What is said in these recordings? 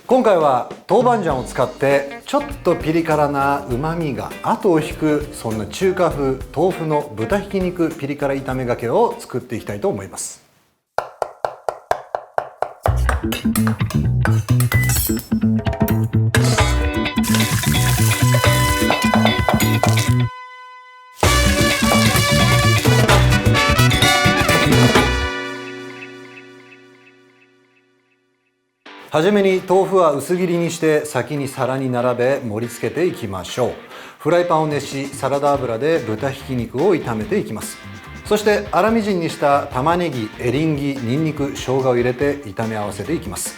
今回は豆板醤を使ってちょっとピリ辛な旨味が後を引く、そんな中華風豆腐の豚ひき肉ピリ辛炒めがけを作っていきたいと思います。はじめに豆腐は薄切りにして先に皿に並べ盛り付けていきましょう。フライパンを熱し、サラダ油で豚ひき肉を炒めていきます。そして粗みじんにした玉ねぎ、エリンギ、ニンニク、生姜を入れて炒め合わせていきます。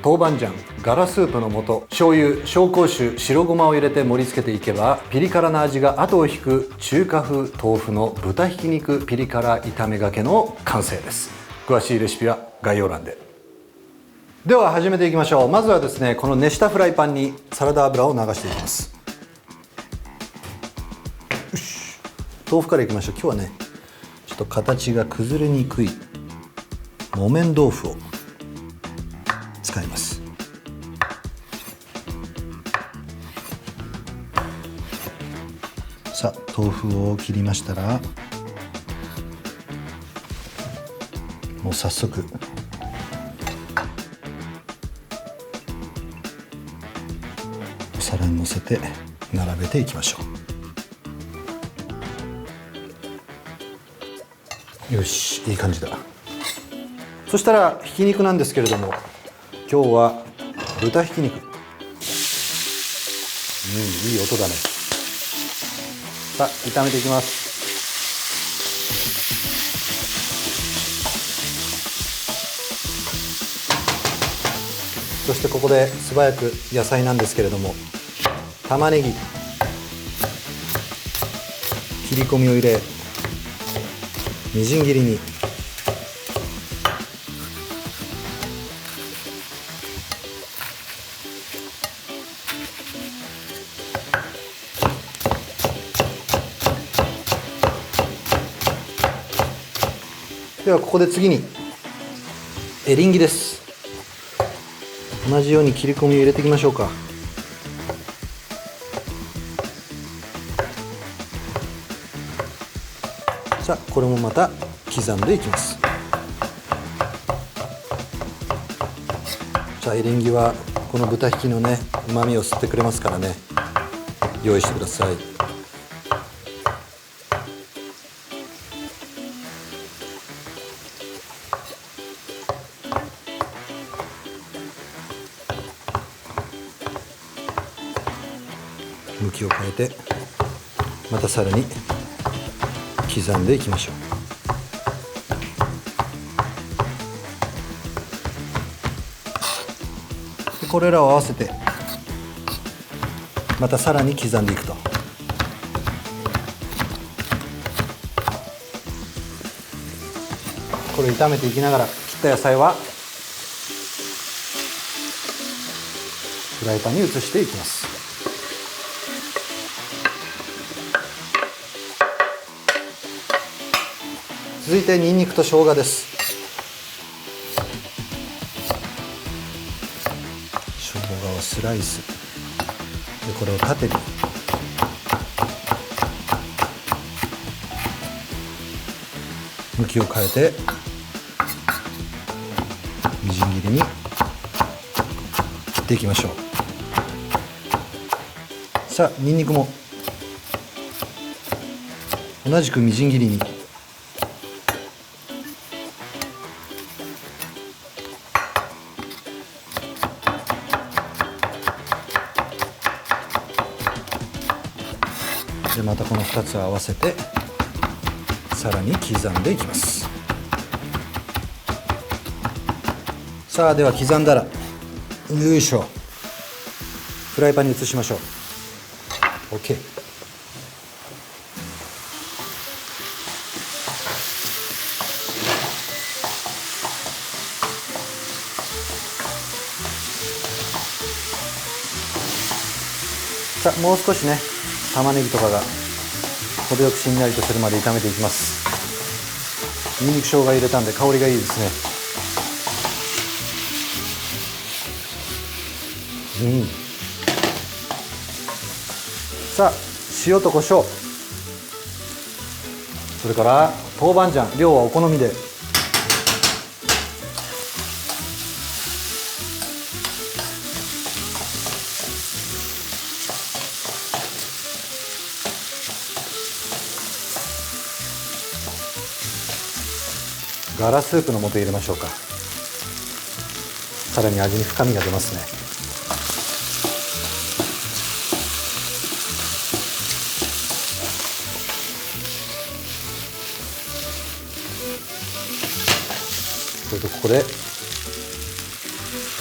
豆板醤、ガラスープの素、醤油、紹興酒、白ごまを入れて盛り付けていけば、ピリ辛な味が後を引く中華風豆腐の豚ひき肉ピリ辛炒めがけの完成です。詳しいレシピは概要欄で。では始めていきましょう。まずはですね、この熱したフライパンにサラダ油を流していきます。よし、豆腐からいきましょう。今日はね、ちょっと形が崩れにくい木綿豆腐を使います。さあ、豆腐を切りましたら、もう早速お皿にのせて並べていきましょう。よし、いい感じだ。そしたらひき肉なんですけれども、今日は豚ひき肉。いい音だね。さあ、炒めていきます。そしてここで素早く野菜なんですけれども、玉ねぎ切り込みを入れ、みじん切りに。ではここで次にエリンギです。同じように切り込みを入れていきましょうか。さあ、これもまた刻んでいきます。さあ、エリンギはこの豚ひきのね、旨味を吸ってくれますからね、用意してください。向きを変えて、またさらに刻んでいきましょう。でこれらを合わせてまたさらに刻んでいくと。これを炒めていきながら、切った野菜はフライパンに移していきます。続いてニンニクと生姜です。生姜をスライスで、これを縦に向きを変えてみじん切りに切っていきましょう。さあ、ニンニクも同じくみじん切りに。でまたこの2つを合わせてさらに刻んでいきます。さあ、では刻んだら、よいしょ、フライパンに移しましょう。 OK。 さあ、もう少しね、玉ねぎとかが程よくしんなりとするまで炒めていきます。にんにく生姜入れたんで香りがいいですね。さあ塩と胡椒、それから豆板醤、量はお好みで。ガラスープの素入れましょうか。さらに味に深みが出ますね。それとここでお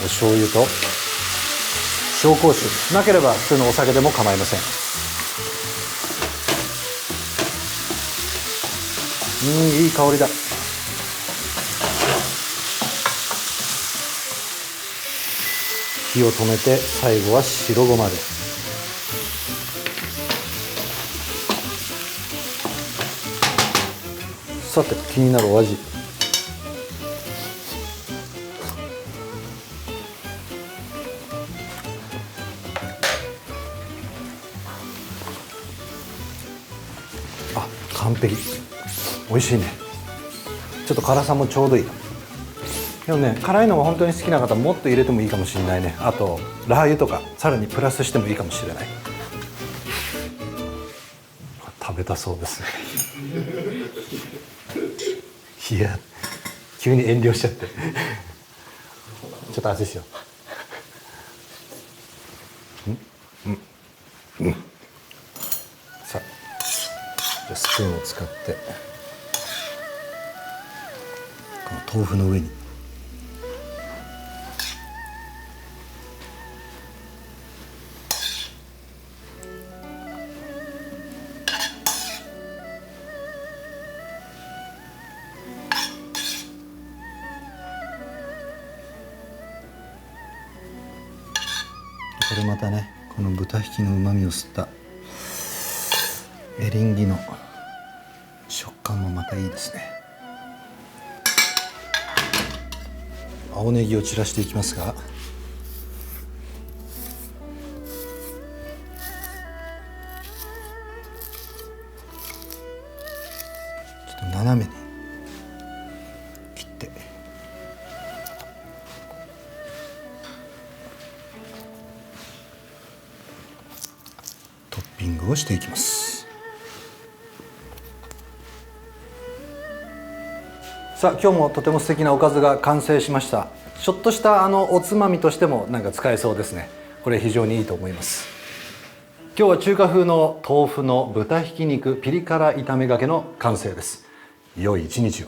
醤油と紹興酒、なければ普通のお酒でも構いません。いい香りだ。火を止めて最後は白ごまで。さて気になるお味。あ、完璧。美味しいね。ちょっと辛さもちょうどいい。でもね、辛いのが本当に好きな方もっと入れてもいいかもしれないね。あとラー油とかさらにプラスしてもいいかもしれない。食べたそうですね。いや、急に遠慮しちゃってちょっと味ですよ。さあ、じゃあスプーンを使ってこの豆腐の上にこれまたね、この豚ひきのうまみを吸ったエリンギの食感もまたいいですね。青ネギを散らしていきますが、ちょっと斜めに切ってトッピングをしていきます。さあ今日もとても素敵なおかずが完成しました。ちょっとしたおつまみとしてもなんか使えそうですね。これ非常にいいと思います。今日は中華風の豆腐の豚ひき肉ピリ辛炒めがけの完成です。良い一日を。